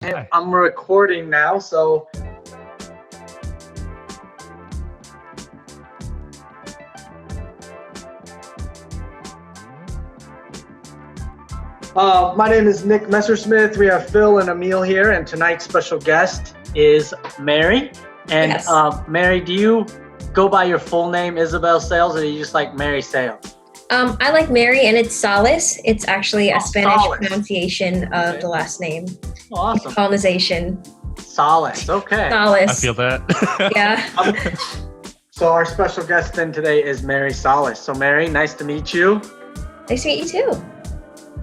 Hi. I'm recording now, so my name is Nick Messersmith. We have Phil and Emille here, and tonight's special guest is Mary. And Yes. Mary, do you go by your full name, Isabel Sales, or do you just like Mary Sales? I like Mary, and it's Salas. It's actually a Spanish Salas. pronunciation of Okay. the last name. Awesome. Colonization. Solace. Okay. Salas. I feel that. Yeah. So our special guest then today is Mary Solace. So Mary, nice to meet you. Nice to meet you too.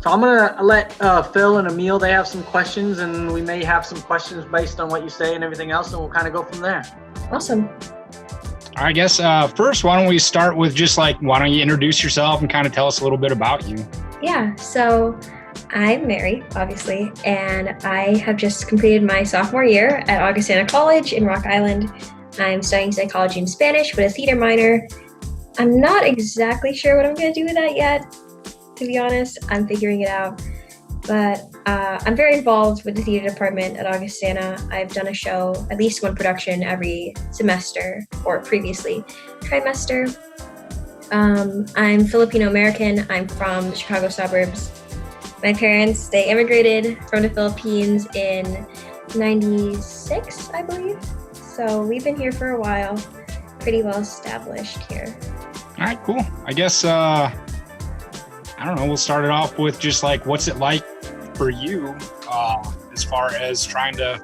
So I'm gonna let Phil and Emille, they have some questions, and we may have some questions based on what you say and everything else, and we'll kind of go from there. Awesome. I guess first, why don't we start with just why don't you introduce yourself and kind of tell us a little bit about you? Yeah. So I'm Mary, obviously, and I have just completed my sophomore year at Augustana College in Rock Island. I'm studying psychology and Spanish with a theater minor. I'm not exactly sure what I'm going to do with that yet, to be honest. I'm figuring it out. But I'm very involved with the theater department at Augustana. I've done a show, at least one production every semester, or previously trimester. I'm Filipino-American. I'm from the Chicago suburbs. My parents, they immigrated from the Philippines in 96, I believe. So we've been here for a while, pretty well established here. All right, cool. I guess, I don't know, we'll start it off with just what's it like for you as far as trying to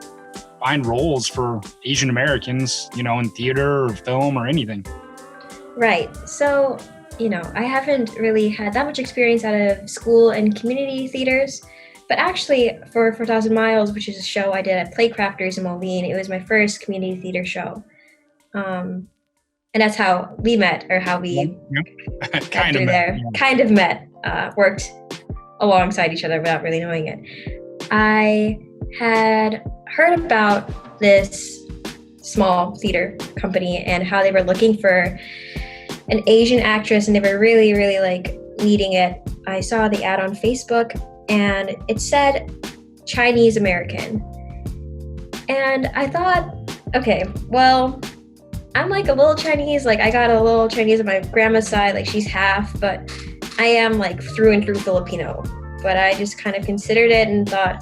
find roles for Asian Americans, in theater or film or anything? Right. So, I haven't really had that much experience out of school and community theaters, but actually for 4,000 Miles, which is a show I did at Playcrafters in Moline, it was my first community theater show. And that's how we met, or how we Kind of met. Kind of met, worked alongside each other without really knowing it. I had heard about this small theater company and how they were looking for an Asian actress, and they were really, really needing it. I saw the ad on Facebook and it said Chinese American. And I thought, okay, well, I'm a little Chinese. I got a little Chinese on my grandma's side, she's half, but I am through and through Filipino. But I just kind of considered it and thought,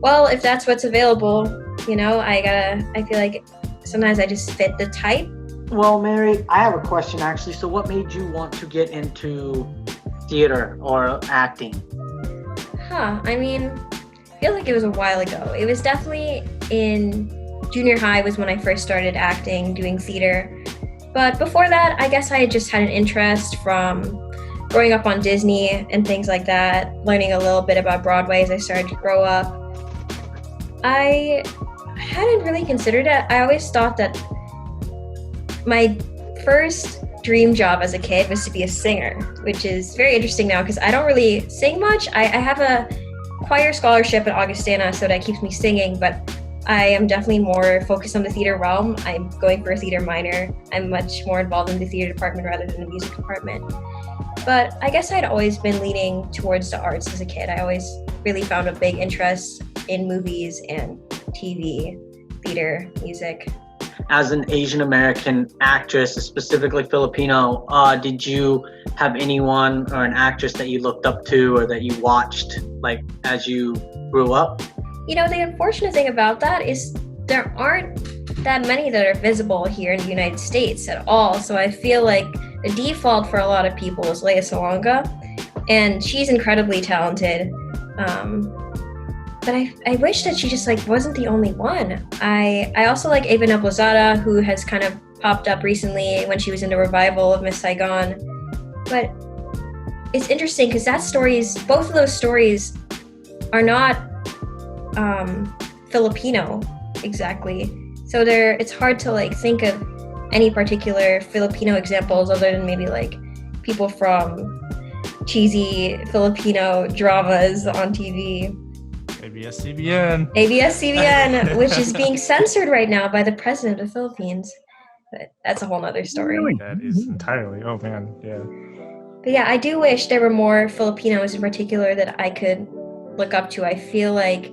well, if that's what's available, I feel like sometimes I just fit the type. Well, Mary, I have a question actually. So what made you want to get into theater or acting? I feel like it was a while ago. It was definitely in junior high was when I first started acting, doing theater. But before that, I guess I had just had an interest from growing up on Disney and things like that, learning a little bit about Broadway as I started to grow up. I hadn't really considered it. I always thought that my first dream job as a kid was to be a singer, which is very interesting now because I don't really sing much. I have a choir scholarship at Augustana, so that keeps me singing, but I am definitely more focused on the theater realm. I'm going for a theater minor. I'm much more involved in the theater department rather than the music department. But I guess I'd always been leaning towards the arts as a kid. I always really found a big interest in movies and TV, theater, music. As an Asian American actress, specifically Filipino, did you have anyone or an actress that you looked up to or that you watched as you grew up? The unfortunate thing about that is there aren't that many that are visible here in the United States at all. So I feel like the default for a lot of people is Lea Salonga, and she's incredibly talented. But I wish that she just wasn't the only one. I also like Ava Noblezada, who has kind of popped up recently when she was in the revival of Miss Saigon. But it's interesting because both of those stories are not Filipino exactly. So it's hard to think of any particular Filipino examples other than maybe people from cheesy Filipino dramas on TV. ABS-CBN. ABS-CBN, which is being censored right now by the president of the Philippines. But that's a whole nother story. Really? That is entirely, oh man, yeah. But yeah, I do wish there were more Filipinos in particular that I could look up to. I feel like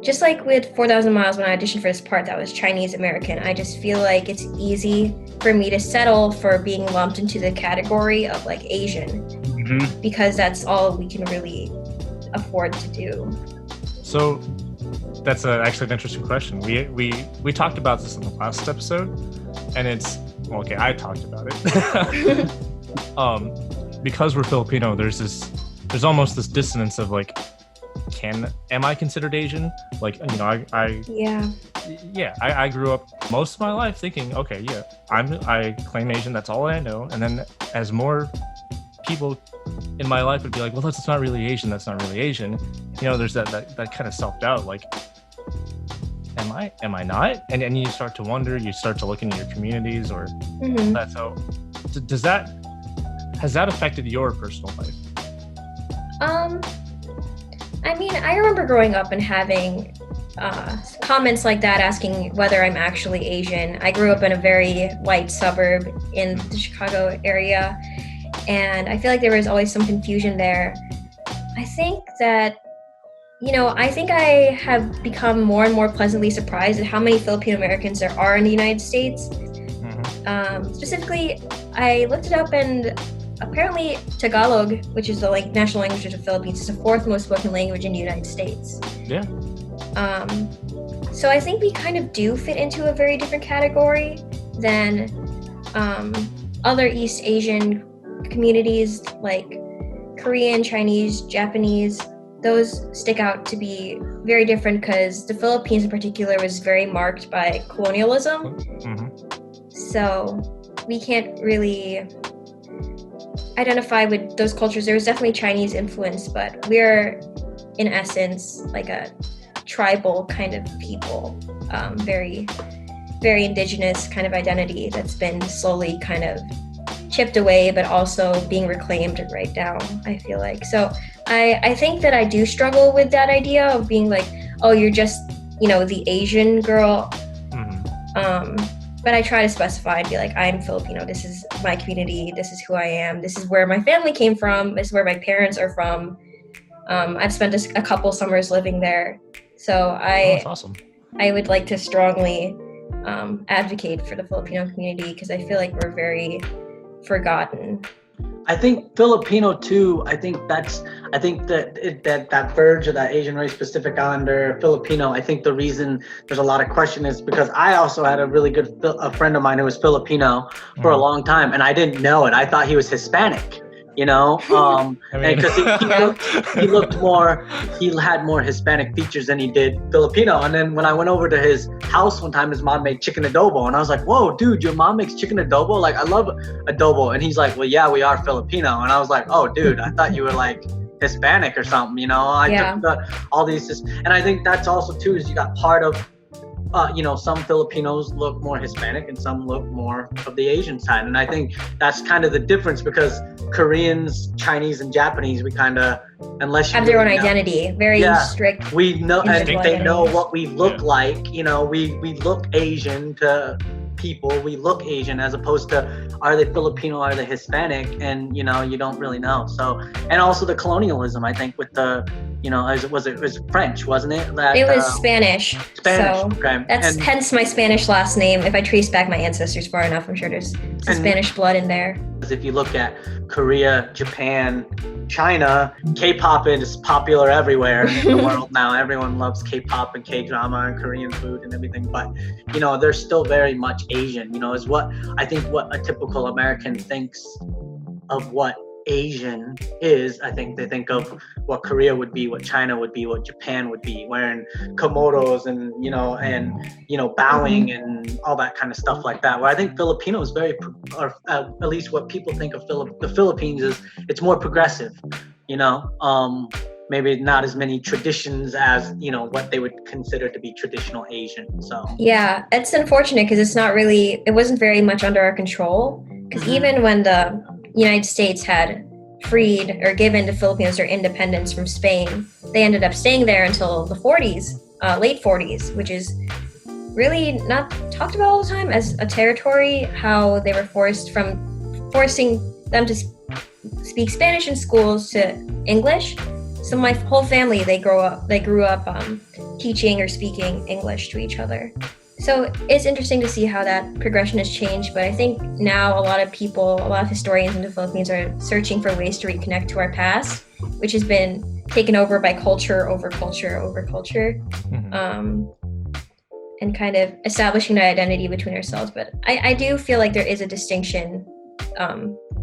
just like with 4,000 Miles, when I auditioned for this part that was Chinese American, I just feel like it's easy for me to settle for being lumped into the category of like Asian, because that's all we can really afford to do. So that's actually an interesting question. We talked about this in the last episode, and I talked about it. Because we're Filipino, there's almost this dissonance of like, am I considered Asian? Like, I grew up most of my life thinking, okay, yeah, I claim Asian, that's all I know. And then as more people in my life would be like, well, that's not really Asian, there's that kind of self-doubt, like, am I not? And you start to wonder, you start to look into your communities or that. So has that affected your personal life? I mean, I remember growing up and having comments like that asking whether I'm actually Asian. I grew up in a very white suburb in the Chicago area, and I feel like there was always some confusion there. I think that, I have become more and more pleasantly surprised at how many Filipino-Americans there are in the United States. Specifically, I looked it up, and apparently Tagalog, which is the national language of the Philippines, is the fourth most spoken language in the United States. Yeah. So I think we kind of do fit into a very different category than other East Asian communities like Korean, Chinese, Japanese. Those stick out to be very different because the Philippines in particular was very marked by colonialism. So we can't really identify with those cultures. There was definitely Chinese influence, but we're in essence like a tribal kind of people, very, very indigenous kind of identity that's been slowly kind of chipped away, but also being reclaimed right now, I feel like. So I think that I do struggle with that idea of being like, oh, you're just, the Asian girl. But I try to specify and be like, I'm Filipino. This is my community. This is who I am. This is where my family came from. This is where my parents are from. I've spent a couple summers living there. So that's awesome. I would like to strongly advocate for the Filipino community because I feel like we're very forgotten. I think Filipino too. I think that verge of that Asian race, Pacific Islander, Filipino. I think the reason there's a lot of question is because I also had a really good a friend of mine who was Filipino for a long time, and I didn't know it. I thought he was Hispanic. And because he looked more, he had more Hispanic features than he did Filipino. And then when I went over to his house one time, his mom made chicken adobo, and I was like, "Whoa, dude, your mom makes chicken adobo? Like, I love adobo." And he's like, "Well, yeah, we are Filipino." And I was like, "Oh, dude, I thought you were like Hispanic or something." I took all these, and I think that's also too is you got part of. Some Filipinos look more Hispanic and some look more of the Asian side. And I think that's kind of the difference because Koreans, Chinese, and Japanese, we kind of, unless you have their own identity, very strict. We know, and they know what we look like. We look Asian to people. We look Asian as opposed to are they Filipino, are they Hispanic? And, you don't really know. So, and also the colonialism, I think with the, it was French, wasn't it? It was Spanish. So okay. That's hence my Spanish last name. If I trace back my ancestors far enough, I'm sure there's some Spanish blood in there. If you look at Korea, Japan, China, K-pop is popular everywhere in the world now. Everyone loves K-pop and K-drama and Korean food and everything. But, they're still very much Asian, is what I think what a typical American thinks of what Asian is. I think they think of what Korea would be, what China would be, what Japan would be, wearing kimonos and bowing and all that kind of stuff like that. Where I think Filipino is very, or at least what people think of the Philippines is, it's more progressive. Maybe not as many traditions as what they would consider to be traditional Asian. So yeah, it's unfortunate because it wasn't very much under our control. Because even when the United States had freed or given the Filipinos their independence from Spain, they ended up staying there until the 40s, late 40s, which is really not talked about all the time as a territory, how they were forcing them to speak Spanish in schools to English. So my whole family, they grew up teaching or speaking English to each other. So it's interesting to see how that progression has changed, but I think now a lot of historians in the Philippines are searching for ways to reconnect to our past, which has been taken over by culture over culture over culture, and kind of establishing an identity between ourselves. But I do feel like there is a distinction,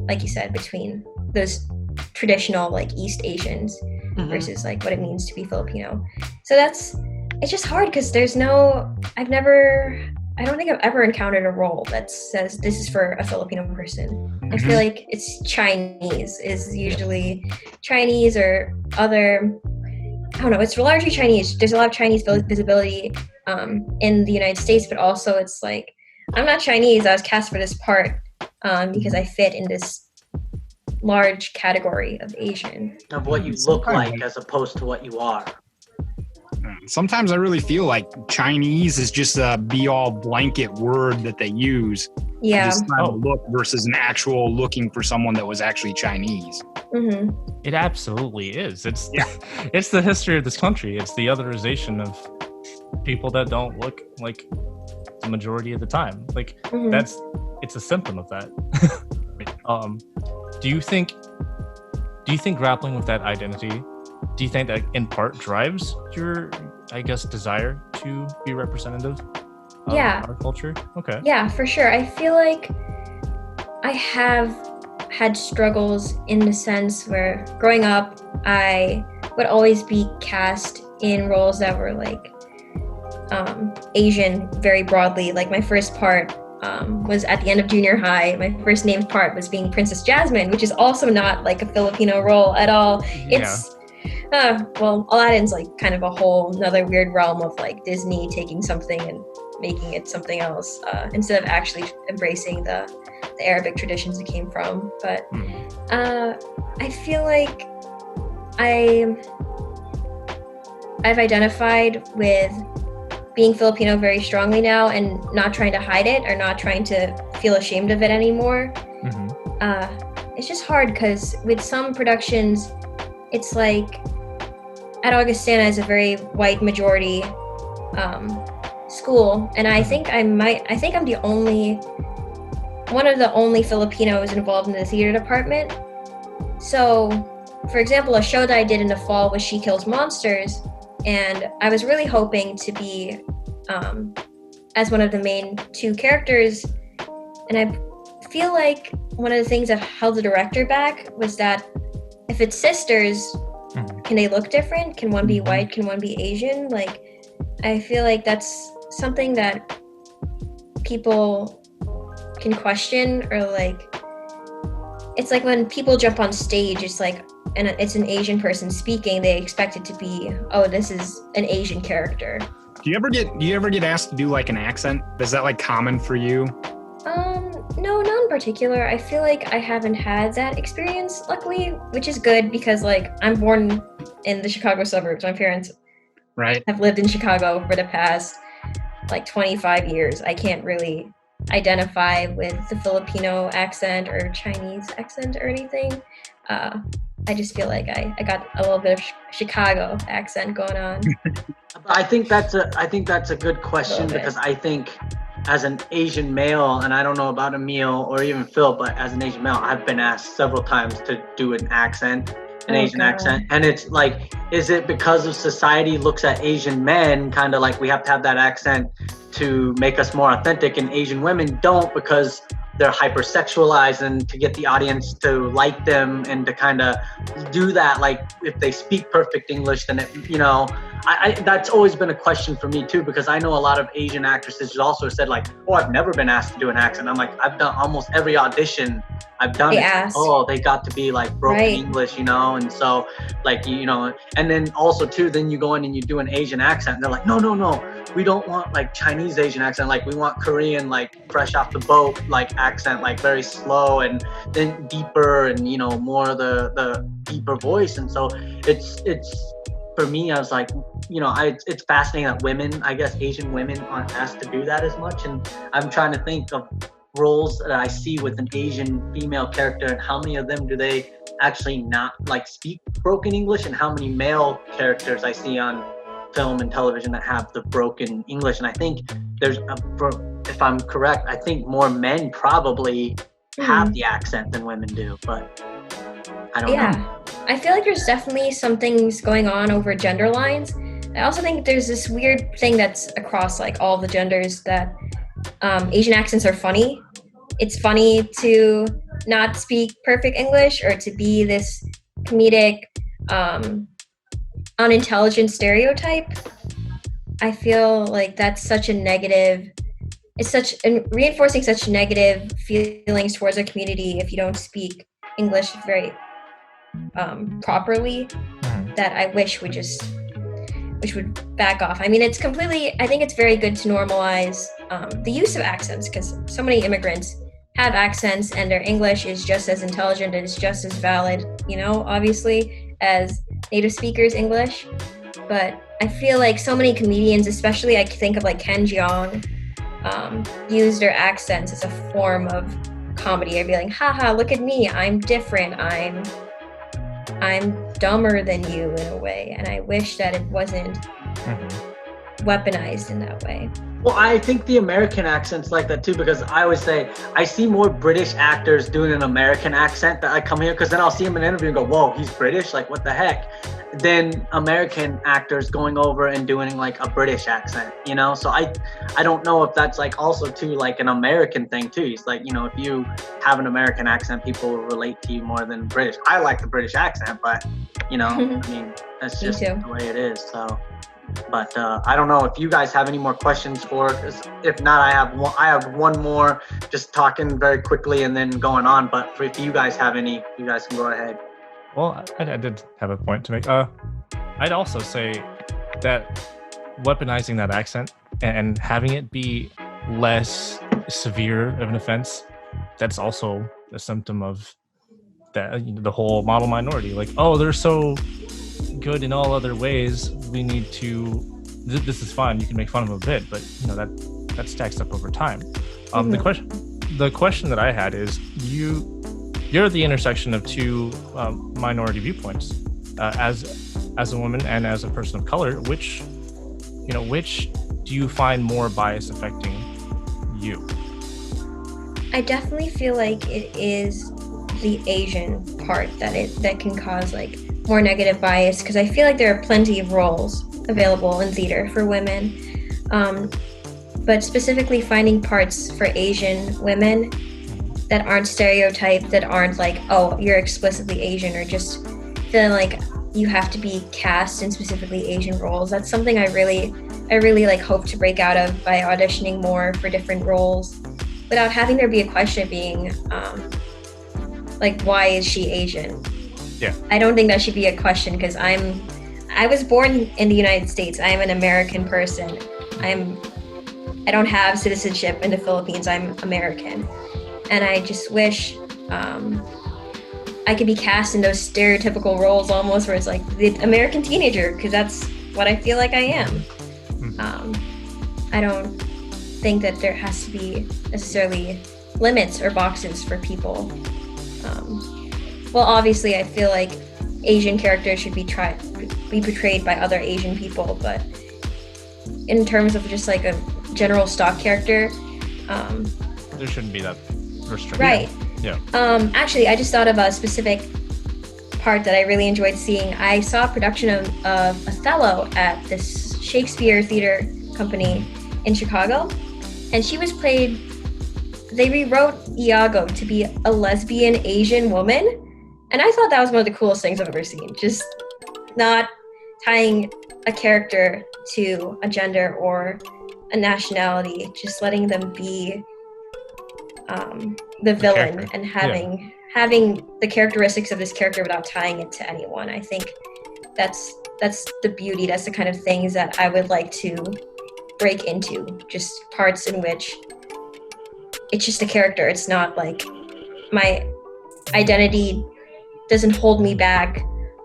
like you said, between those traditional like East Asians versus like what it means to be Filipino. So it's just hard because I don't think I've ever encountered a role that says this is for a Filipino person. I feel like it's Chinese is usually Chinese or other, I don't know, it's largely Chinese. There's a lot of Chinese visibility in the United States, but also it's like, I'm not Chinese, I was cast for this part because I fit in this large category of Asian. Of what you look like as opposed to what you are. Sometimes I really feel like Chinese is just a be-all blanket word that they use. Yeah. Just kind of look versus an actual looking for someone that was actually Chinese. It absolutely is. It's the history of this country. It's the otherization of people that don't look like the majority of the time. Like it's a symptom of that. Do you think grappling with that identity, do you think that in part drives your, I guess, desire to be representative of our culture? Okay. Yeah, for sure. I feel like I have had struggles in the sense where growing up, I would always be cast in roles that were like Asian very broadly. Like my first part was at the end of junior high. My first named part was being Princess Jasmine, which is also not like a Filipino role at all. It's well, Aladdin's like kind of a whole another weird realm of like Disney taking something and making it something else instead of actually embracing the Arabic traditions it came from. But I feel like I've identified with being Filipino very strongly now and not trying to hide it or not trying to feel ashamed of it anymore. It's just hard because with some productions, it's like at Augustana is a very white majority school, and I think I'm one of the only Filipinos involved in the theater department. So, for example, a show that I did in the fall was She Kills Monsters, and I was really hoping to be as one of the main two characters, and I feel like one of the things that held the director back was that if it's sisters, can they look different? Can one be white? Can one be Asian? Like, I feel like that's something that people can question, or like, it's like when people jump on stage, it's like, and it's an Asian person speaking, they expect it to be, oh, this is an Asian character. Do you ever get asked to do like an accent? Is that like common for you? No, not in particular. I feel like I haven't had that experience, luckily, which is good because like I'm born in the Chicago suburbs. My parents have lived in Chicago for the past like 25 years. I can't really identify with the Filipino accent or Chinese accent or anything. I just feel like I got a little bit of Chicago accent going on. I think that's a good question because I think as an Asian male, and I don't know about Emille or even Phil, but as an Asian male, I've been asked several times to do an accent, Asian accent. And it's like, is it because of society looks at Asian men kind of like we have to have that accent to make us more authentic, and Asian women don't because they're hypersexualized, and to get the audience to like them and to kind of do that, like if they speak perfect English, then it, you know, I that's always been a question for me too, because I know a lot of Asian actresses who also said like, oh, I've never been asked to do an accent. I'm like, I've done almost every audition I've done it. Oh, they got to be like broken English, you know, and so like, you know, and then also too, then you go in and you do an Asian accent, and they're like, no, we don't want like Chinese Asian accent, like we want Korean, like fresh off the boat, like accent, like very slow and then deeper, and you know, more the deeper voice. And so it's for me, I was like, you know, it's fascinating that women, I guess Asian women aren't asked to do that as much. And I'm trying to think of roles that I see with an Asian female character, and how many of them do they actually not like speak broken English, and how many male characters I see on film and television that have the broken English, and I think if I'm correct, I think more men probably have the accent than women do, but I don't know. I feel like there's definitely some things going on over gender lines. I also think there's this weird thing that's across like all the genders that Asian accents are funny. It's funny to not speak perfect English or to be this comedic, unintelligent stereotype. I feel like that's such a negative. It's reinforcing such negative feelings towards a community if you don't speak English very properly. That I wish would back off. I mean, I think it's very good to normalize the use of accents, because so many immigrants have accents and their English is just as intelligent and is just as valid, obviously, as native speakers' English. But I feel like so many comedians, especially I think of like Ken Jeong, use their accents as a form of comedy. I'd be like, haha, look at me, I'm different, I'm dumber than you in a way, and I wish that it wasn't weaponized in that way. Well, I think the American accent's like that too, because I always say I see more British actors doing an American accent that I come here, because then I'll see him in an interview and go, whoa, he's British, like what the heck? Then American actors going over and doing like a British accent, so I don't know if that's like also too like an American thing too. It's like, if you have an American accent, people will relate to you more than British. I like the British accent, but I mean, that's just the way it is. So but I don't know if you guys have any more questions for us. If not, I have one more, just talking very quickly and then going on, but if you guys have any, you guys can go ahead. Well, I did have a point to make. I'd also say that weaponizing that accent and having it be less severe of an offense, that's also a symptom of that, the whole model minority. Like, oh, they're so good in all other ways, we need to, this is fine, you can make fun of them a bit, but that stacks up over time. The question that I had is, you're the intersection of two minority viewpoints, as a woman and as a person of color. Which do you find more bias affecting you? I definitely feel like it is the Asian part that can cause like more negative bias, because I feel like there are plenty of roles available in theater for women, but specifically finding parts for Asian women that aren't stereotyped, that aren't like, oh, you're explicitly Asian, or just feeling like you have to be cast in specifically Asian roles. That's something I really like hope to break out of by auditioning more for different roles, without having there be a question being like, why is she Asian? Yeah. I don't think that should be a question, because I was born in the United States. I am an American person. I don't have citizenship in the Philippines. I'm American. And I just wish I could be cast in those stereotypical roles almost, where it's like the American teenager, because that's what I feel like I am. I don't think that there has to be necessarily limits or boxes for people. Well, obviously, I feel like Asian characters should be portrayed by other Asian people, but in terms of just like a general stock character, there shouldn't be that restriction. Right. Yeah. Actually, I just thought of a specific part that I really enjoyed seeing. I saw a production of Othello at this Shakespeare theater company in Chicago, and she was played. They rewrote Iago to be a lesbian Asian woman. And I thought that was one of the coolest things I've ever seen. Just not tying a character to a gender or a nationality, just letting them be the villain character. And having the characteristics of this character without tying it to anyone. I think that's the beauty. That's the kind of things that I would like to break into. Just parts in which it's just a character. It's not like my identity doesn't hold me back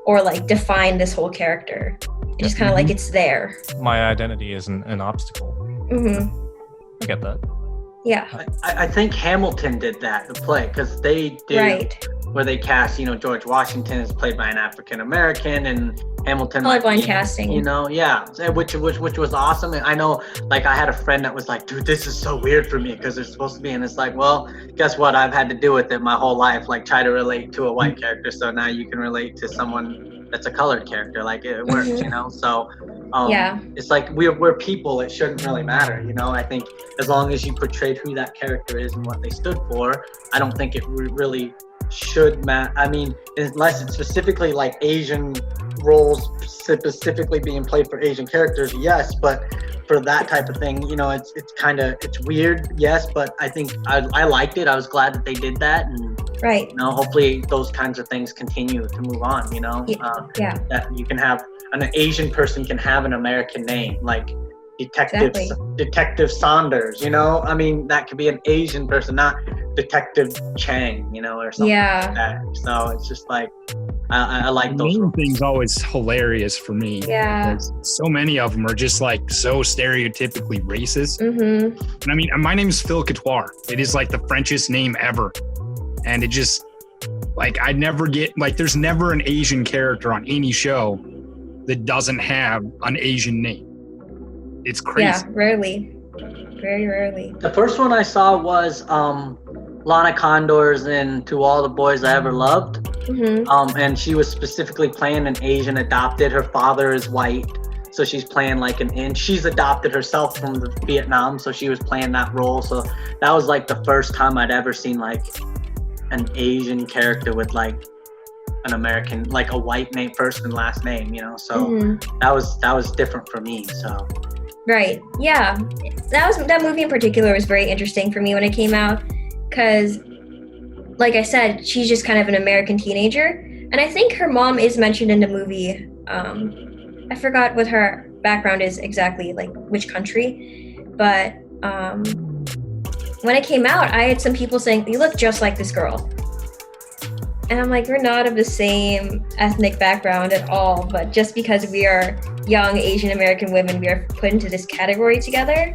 or like define this whole character. It's just kind of like it's there. My identity isn't an obstacle. I get that. Yeah. I think Hamilton did that, the play, because they do where they cast, George Washington is played by an African American, and Hamilton. Colorblind casting. Which was awesome. And I know, like, I had a friend that was like, dude, this is so weird for me because they're supposed to be, and it's like, well, guess what? I've had to deal with it my whole life. Like, try to relate to a white character, so now you can relate to someone that's a colored character. Like, it works, So, it's like we're people. It shouldn't really matter, I think as long as you portrayed who that character is and what they stood for, I don't think it really should matter. I mean, unless it's specifically like Asian roles specifically being played for Asian characters, yes, but for that type of thing, it's weird, yes, but I think I liked it. I was glad that they did that, and right, hopefully those kinds of things continue to move on. That you can have an Asian person can have an American name, like Detective Saunders, I mean, that could be an Asian person, not Detective Chang, or something like that. So it's just like, I like those. The name thing's always hilarious for me. Yeah. So many of them are just like so stereotypically racist. Mm-hmm. And I mean, my name is Phil Couture. It is like the Frenchest name ever. And it just, like, I never get, like, there's never an Asian character on any show that doesn't have an Asian name. It's crazy. Yeah, rarely. Very rarely. The first one I saw was Lana Condor's in To All the Boys I Ever Loved. Mm-hmm. And she was specifically playing an Asian adopted. Her father is white, so she's playing like and she's adopted herself from Vietnam, so she was playing that role. So that was like the first time I'd ever seen like an Asian character with like an American, like a white name, first and last name, So that was different for me. So. Right. Yeah. That movie in particular was very interesting for me when it came out, because, like I said, she's just kind of an American teenager, and I think her mom is mentioned in the movie. I forgot what her background is exactly, like which country, but when it came out, I had some people saying, "You look just like this girl." And I'm like, we're not of the same ethnic background at all, but just because we are young Asian American women, we are put into this category together.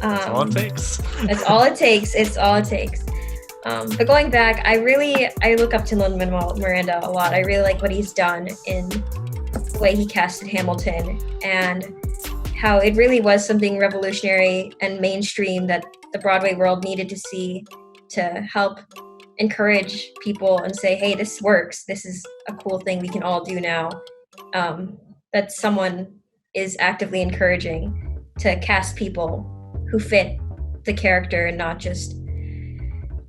That's all it takes. That's all it takes. It's all it takes. But going back, I look up to Lin-Manuel Miranda a lot. I really like what he's done in the way he casted Hamilton, and how it really was something revolutionary and mainstream that the Broadway world needed to see to help encourage people and say, hey, this works. This is a cool thing we can all do now. That someone is actively encouraging to cast people who fit the character, and not just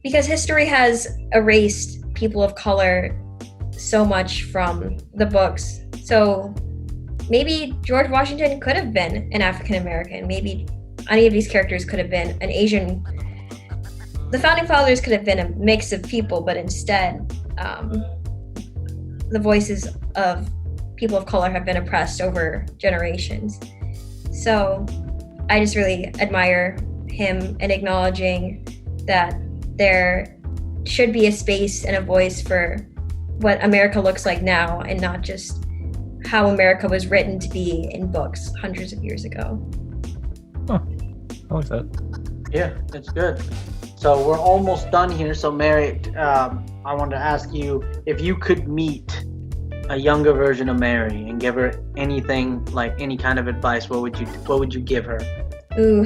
because history has erased people of color so much from the books. So maybe George Washington could have been an African American. Maybe any of these characters could have been an Asian. The Founding Fathers could have been a mix of people, but instead, the voices of people of color have been oppressed over generations. So I just really admire him in acknowledging that there should be a space and a voice for what America looks like now, and not just how America was written to be in books hundreds of years ago. Huh. I like that. Yeah, that's good. So we're almost done here. So Mary, I wanted to ask you, if you could meet a younger version of Mary and give her anything, like any kind of advice, what would you give her? Ooh,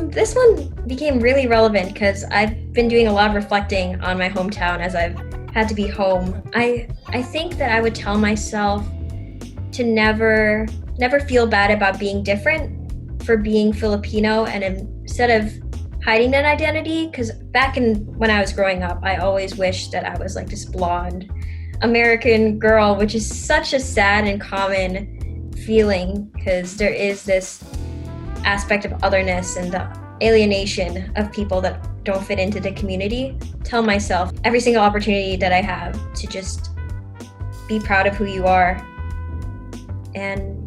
this one became really relevant because I've been doing a lot of reflecting on my hometown as I've had to be home. I think that I would tell myself to never feel bad about being different, for being Filipino, and instead of hiding that identity, because back when I was growing up, I always wished that I was like this blonde American girl, which is such a sad and common feeling, because there is this aspect of otherness and the alienation of people that don't fit into the community. Tell myself every single opportunity that I have to just be proud of who you are, and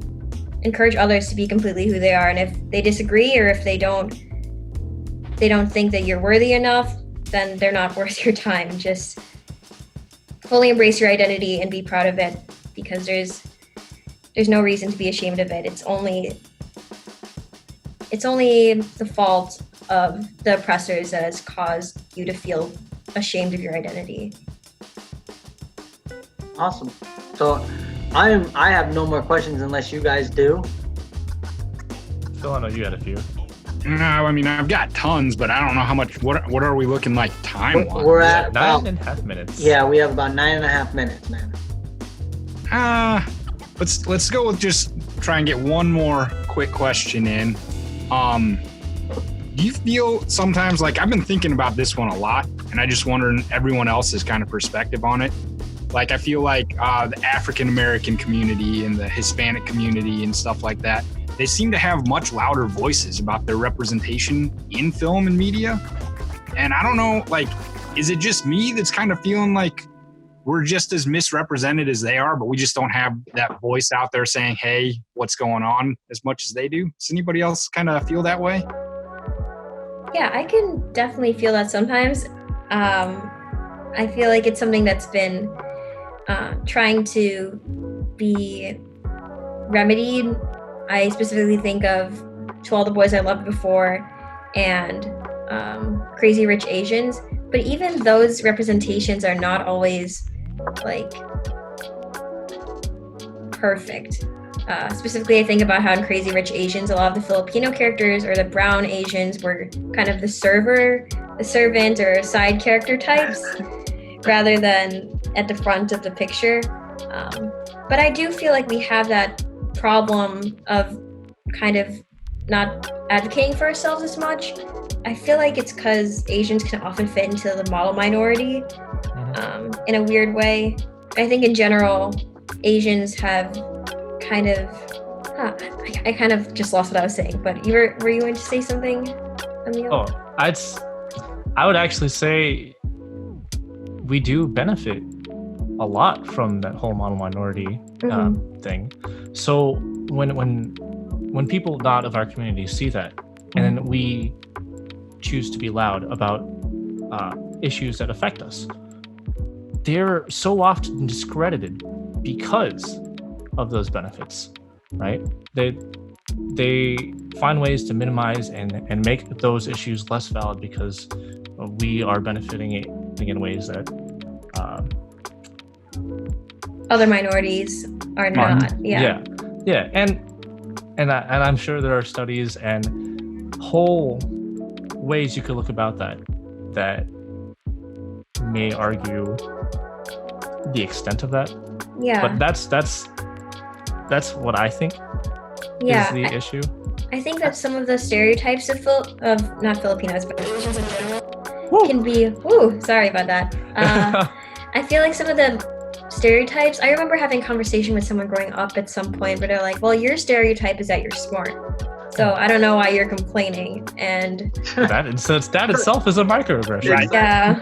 encourage others to be completely who they are. And if they disagree, or if they don't think that you're worthy enough, then they're not worth your time. Just fully embrace your identity and be proud of it, because there's no reason to be ashamed of it. It's only the fault of the oppressors that has caused you to feel ashamed of your identity. Awesome. So I have no more questions unless you guys do. Phil, I know you had a few. No, I mean, I've got tons, but I don't know how much. What are we looking like time wise? We're at about 9.5 minutes. Yeah, we have about 9.5 minutes, man. Let's go with just try and get one more quick question in. Do you feel sometimes, like, I've been thinking about this one a lot, and I just wonder everyone else's kind of perspective on it. Like, I feel like the African-American community and the Hispanic community and stuff like that, they seem to have much louder voices about their representation in film and media. And I don't know, like, is it just me that's kind of feeling like we're just as misrepresented as they are, but we just don't have that voice out there saying, hey, what's going on, as much as they do? Does anybody else kind of feel that way? Yeah, I can definitely feel that sometimes. I feel like it's something that's been trying to be remedied. I specifically think of To All the Boys I Loved Before and Crazy Rich Asians. But even those representations are not always like perfect. Specifically, I think about how in Crazy Rich Asians, a lot of the Filipino characters or the brown Asians were kind of the servant or side character types rather than at the front of the picture. But I do feel like we have that problem of kind of not advocating for ourselves as much. I feel like it's because Asians can often fit into the model minority in a weird way. I think in general, Asians have kind of, I kind of just lost what I was saying, but were you going to say something, Emille? Oh, I would actually say we do benefit a lot from that whole model minority thing. So when people not of our community see that, and then we choose to be loud about issues that affect us, they're so often discredited because of those benefits, right? They find ways to minimize and make those issues less valid because we are benefiting in ways that other minorities are not. Yeah. And I'm sure there are studies and whole ways you could look about that may argue the extent of that. Yeah. But that's what I think is the issue. I think that some of the stereotypes of not Filipinos, but Asians in general can be. Sorry about that. I feel like some of the stereotypes. I remember having a conversation with someone growing up at some point, where they're like, "Well, your stereotype is that you're smart, so I don't know why you're complaining." And that itself is a microaggression. Right. Yeah.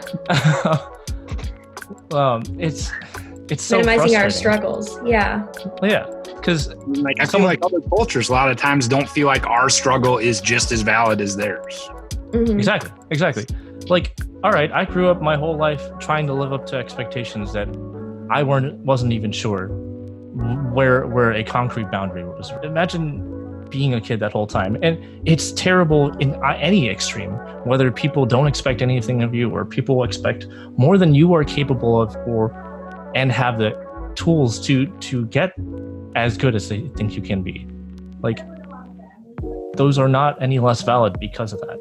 It's so minimizing our frustrating. struggles. Yeah. Yeah, because Like, I feel like other cultures a lot of times don't feel like our struggle is just as valid as theirs. Mm-hmm. Exactly. Like, all right, I grew up my whole life trying to live up to expectations that I wasn't even sure where a concrete boundary was. Imagine being a kid that whole time, and it's terrible in any extreme, whether people don't expect anything of you or people expect more than you are capable of, and have the tools to get as good as they think you can be. Like, those are not any less valid because of that.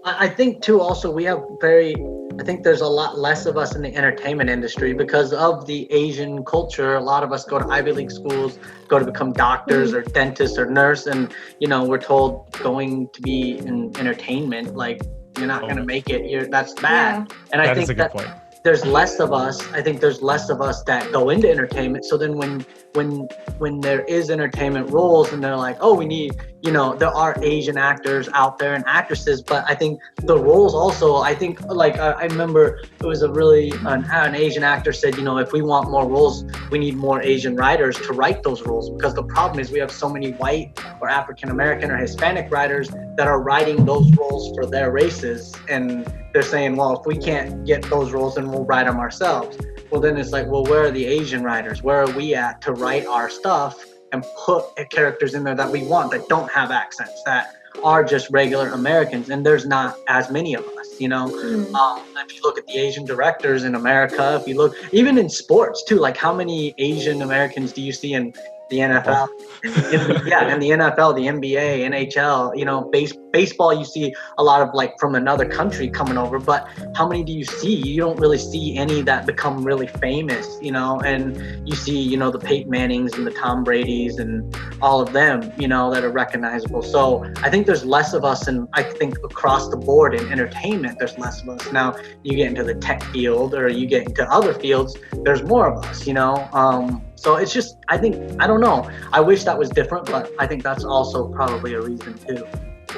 I think too, also I think there's a lot less of us in the entertainment industry because of the Asian culture. A lot of us go to Ivy League schools, go to become doctors or dentists or nurse, and we're told going to be in entertainment, like, you're not going to make it, that's bad. Yeah. And I That think is a good point. there's less of us. I think there's less of us that go into entertainment. So then when there is entertainment roles and they're like, oh, we need, there are Asian actors out there and actresses, but I think the roles also, I think, like, I remember it was an Asian actor said, if we want more roles, we need more Asian writers to write those roles, because the problem is we have so many white or African-American or Hispanic writers that are writing those roles for their races, and they're saying, well, if we can't get those roles, then we'll write them ourselves. Well, then it's like, well, where are the Asian writers? Where are we at to write our stuff and put characters in there that we want, that don't have accents, that are just regular Americans, and there's not as many of us, you know. If you look at the Asian directors in America, if you look even in sports too, like how many Asian Americans do you see in the NFL? In the NFL, the NBA, NHL, you know, baseball, you see a lot of like from another country coming over, but how many do you see? You don't really see any that become really famous, you know, and you see, you know, the Peyton Mannings and the Tom Bradys and all of them, you know, that are recognizable. So I think there's less of us, and I think across the board in entertainment, there's less of us. Now you get into the tech field or you get into other fields, there's more of us, you know. So it's just, I don't know. I wish that was different, but I think that's also probably a reason too.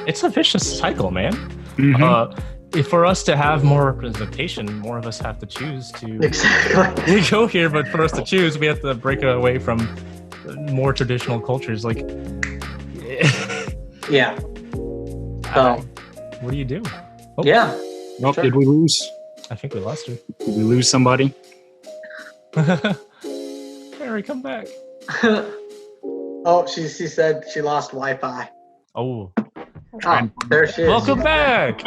It's a vicious cycle, man. For us to have more representation, more of us have to choose to exactly go here. But for us to choose, we have to break away from more traditional cultures. Like, yeah. So, what do you do? Oh, yeah. Nope. Sure. Did we lose? I think we lost her. Did we lose somebody? Mary, come back. Oh, she said she lost Wi-Fi. Oh, there she is. Welcome back.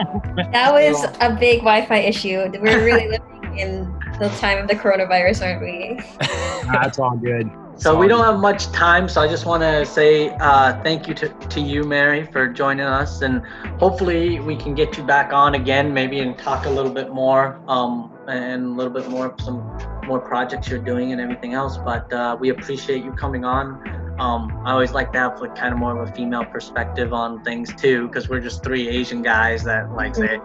That was a big Wi-Fi issue. We're really living in the time of the coronavirus, aren't we? That's all good. So we don't have much time, so I just want to say thank you to you, Mary, for joining us, and hopefully we can get you back on again, maybe, and talk a little bit more, and a little bit more of some more projects you're doing and everything else. But we appreciate you coming on. I always like to have like kind of more of a female perspective on things too, because we're just three Asian guys that like say,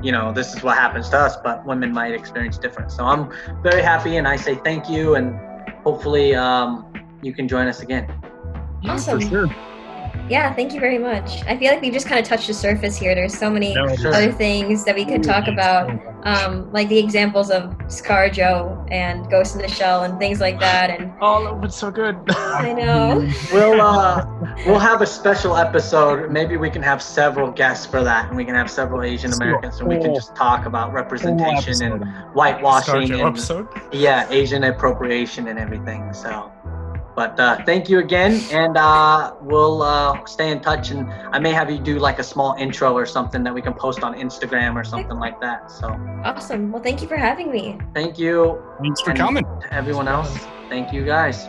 you know, this is what happens to us, but women might experience different. So I'm very happy, and I say thank you, and hopefully you can join us again. Awesome. For sure. Yeah, thank you very much. I feel like we just kind of touched the surface here. There's so many other things that we could talk about, like the examples of ScarJo and Ghost in the Shell and things like that. And oh, it's so good. I know. We'll have a special episode. Maybe we can have several guests for that, and we can have several Asian Americans, and we can just talk about representation and whitewashing and Asian appropriation and everything. So. But thank you again, and we'll stay in touch, and I may have you do like a small intro or something that we can post on Instagram or something like that. So awesome. Well, thank you for having me. Thank you. Thanks for coming. To everyone else, thank you guys.